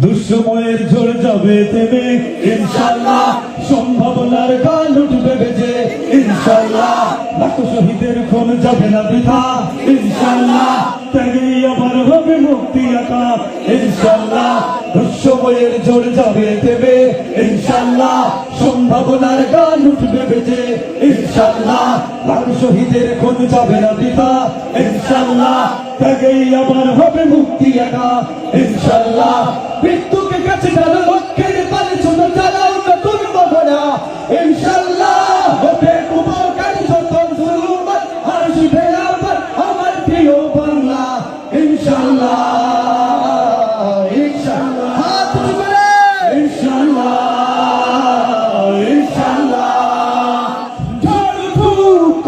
দুঃসময়ের ঝড় যাবে থেমে ইনশাআল্লাহ, সম্ভাবনার গান উঠবে বেজে ইনশাআল্লাহ, লাখো শহীদের খুন যাবে না বৃথা ইনশাআল্লাহ, ত্যাগেই আবার হবে মুক্তি আকা ইনশাআল্লাহ, দুঃসময়ের ঝড় যাবে থেমে ইনশাআল্লাহ, সম্ভাবনার গান উঠবে বেজে ইনশাআল্লাহ, লাখো শহীদের খুন যাবে না বৃথা ইনশাআল্লাহ, ত্যাগেই আবার হবে মুক্তি আকা ইনশাআল্লাহ, মৃত্যুকে কাছে টানো লক্ষ্যের পানে ছোট চালাও নতুন মহড়া ইনশাআল্লাহ, হবে উপকার যত জুলুমাত আসবে আবার আমার প্রিয় বাংলা ইনশাআল্লাহ ইনশাআল্লাহ, হাত তুলে ইনশাআল্লাহ ইনশাআল্লাহ, ঝড়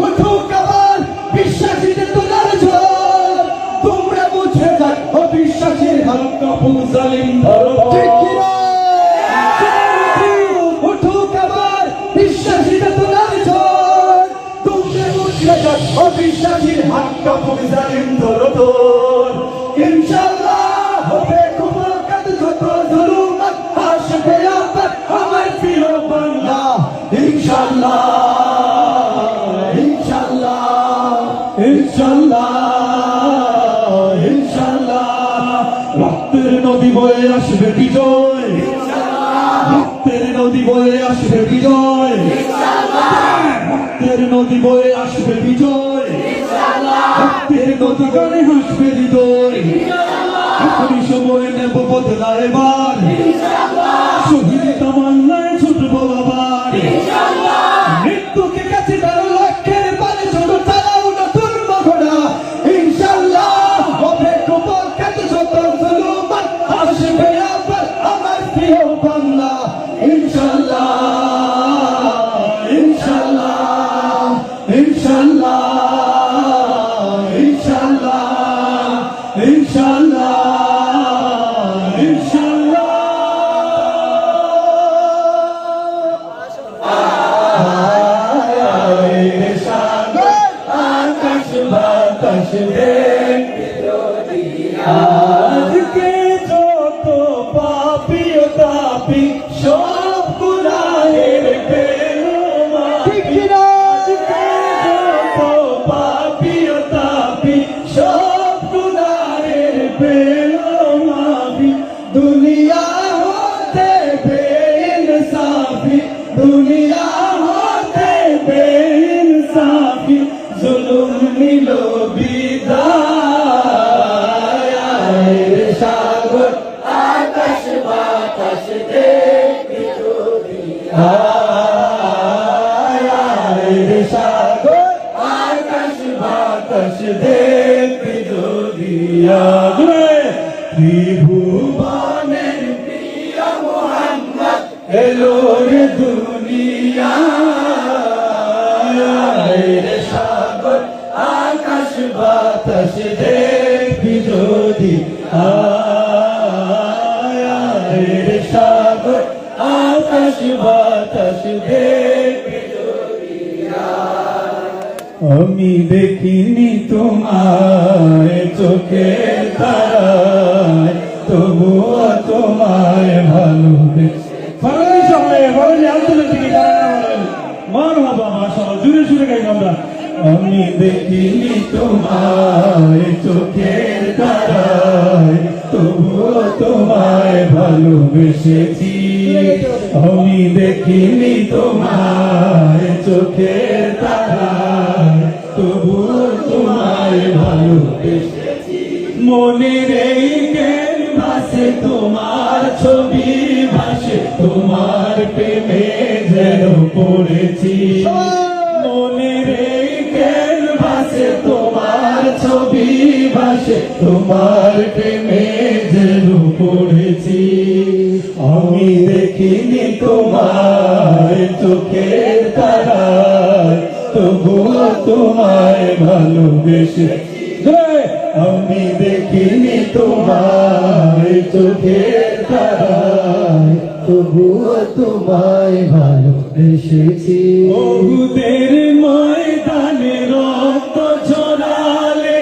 উঠুক আবার বিশ্বাসীদের তোলার ঝড়, তোমরা বুঝে যাক অবিশ্বাসীর হাত কাঁপু জালিম ধরো ঠিক কিনা, উঠুক আবার বিশ্বাসীদের তোলার ঝড়, তোমরা বুঝে যাক অবিশ্বাসীর হাত কাঁপু জালিম ধরো তোর ইনশাআল্লাহ, হবে কুমকাত যত জুলুমাত আসবে আবার আমার প্রিয় বাংলা ইনশাআল্লাহ ইনশাআল্লাহ ইনশাআল্লাহ ইনশাআল্লাহ, রক্তের নদী বয়ে আসবে বিজয় ইনশাআল্লাহ, রক্তের নদী বয়ে আসবে বিজয় ইনশাআল্লাহ, রক্তের নদী বয়ে আসবে বিজয় ইনশাআল্লাহ, রক্তের নদী গানে হাসবে হৃদয় ইনশাআল্লাহ, এখনই সময় নেব বদলা এবার ইনশাআল্লাহ, শহীদ তামান্নায় ছুটবো আবার ইনশাআল্লাহ, মৃত্যুকে কাছে টানো লক্ষ্যের পানে ছোট চালাও নতুন মহড়া ইনশাআল্লাহ, হবে কুপকাত যত জুলুমাত আসবে আবার আমার প্রিয় বাংলা ইনশাআল্লাহ ইনশাআল্লাহ ইনশাআল্লাহ ইনশাআল্লাহ ইনশাআল্লাহ ইনশাআল্লাহ, আকাশ বাতাস আজকে যত পাপী ও তাপী সব গুনাহের বেলুমাপি, আজকে যত পাপী ও তাপী সব গুনাহের বেলুমাপি, দুনিয়া হতে বেইনসাফি, দুনিয়া হতে বেইনসাফি, জুলুম নিল বিদায়, আয়ের সাগর আকাশ বাতাস দেখবি যদি, আয়ের সাগর আকাশ বাতাস দেখবি যদি, ত্রিভুবনের প্রিয় মুহাম্মদ এলো রে দুনিয়ায়, সাগর আকাশ বাতাস দেখবি যদি, আয়ের সাগর আকাশ বাতাস দেখবি যদি, আমি দেখিনি তোমায় চোখের তারায়, তবুও তোমায় ভালোবেসে জুড়ে সুরে গাই আমরা, আমি দেখিনি তোমায় চোখের তারায়, তবুও তোমায় ভালোবেসেছি, আমি দেখিনি তোমায় চোখের তারায়, তবুও তোমায় ভালোবেসেছি, মনের এই ভাসে তোমার ছবি ভাসে, তোমার প্রেমে যেন পড়েছি, মনের এই ভাসে তোমার ছবি ভাসে, তোমার প্রেমে যেন পড়েছি, আমি দেখিনি তোমায় চোখের তারায়, তবুও তোমায় ভালোবেসেছি, আমি দেখিনি তোমায় চোখের তারায়, তবুও তোমায় ভালোবেসেছি, বহুদের ময়দানে রক্ত ঝরালে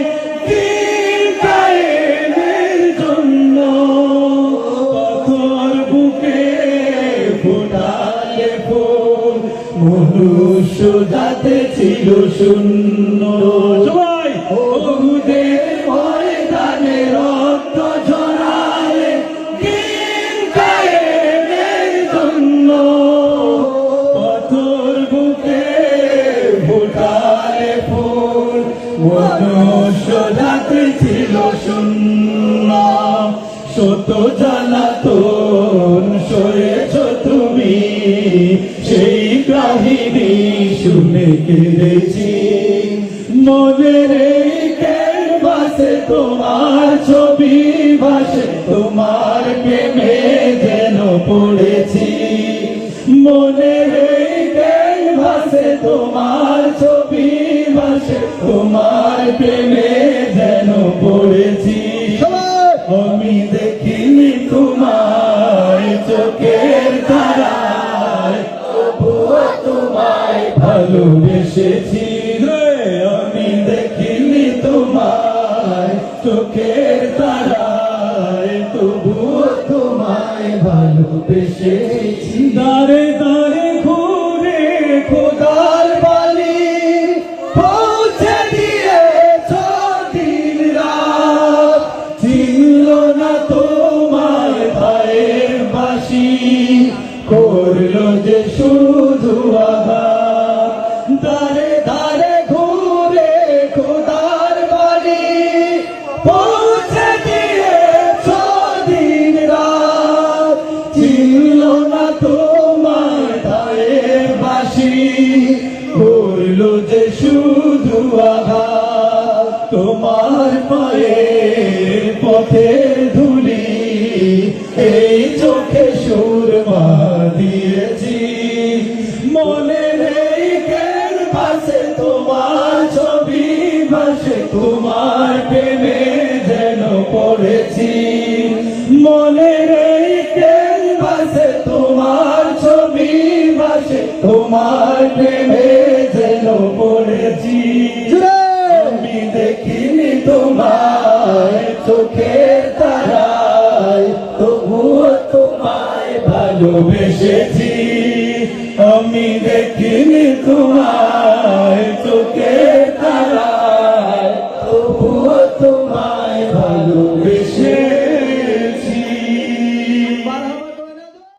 দিন কায়েমের জন্য, কত মনুষ্য জাতি ছিল শূন্য। সবাই ওহুদের ময়দানে রক্ত ঝরালে দিন কায়েমের জন্য, পাথর বুকে ফোটালে ফুল, মনুষ্য জাতি ছিল শূন্য। শত জ্বালাতন সয়েছ তুমি, সেই কাহিনী শুনে কেঁদেছি। মনের এই ক্যানভাসে তোমার ছবি ভাসে, তোমার প্রেমে যেন পড়েছি। মনের এই ক্যানভাসে তোমার ছবি ভাসে, তোমার প্রেমে যেন পড়েছি। আমি দেখিনি তোমায় চোখের তারায়, তবুও তোমায় ভালোবেসেছি রে। আমি দেখিনি তোমায় চোখের তারায়, তবুও তোমায় ভালোবেসেছি। দাঁড়ে দাঁড়ে ঘুরে খোদার বালি পৌঁছে দিয়েছ দিন রাত, চিনল না তোমায় ভাইয়ের বাসি, করলো যে শুধু আঘাত। দাঁড়ে দাঁড়ে ঘুরে খোদার বাড়ি পৌঁছে দিয়েছ দিন রাত, চিনল না তোমায় ভাইয়ের বাসি, করলো যে শুধু আঘাত। তোমার পায়ের পথের ধুলি এই চোখে সুরমা দিয়েছি। মনের এই ক্যানভাসে তোমার ছবি ভাসে, তোমার প্রেমে যেন পড়েছি। মনের এই ক্যানভাসে তোমার ছবি ভাসে, তোমার প্রেমে যেন পড়েছি। আমি দেখিনি তোমায় চোখের তারায়, তবুও তোমায় ভালোবেসেছি। আমি দেখিনি তোমায় চোখের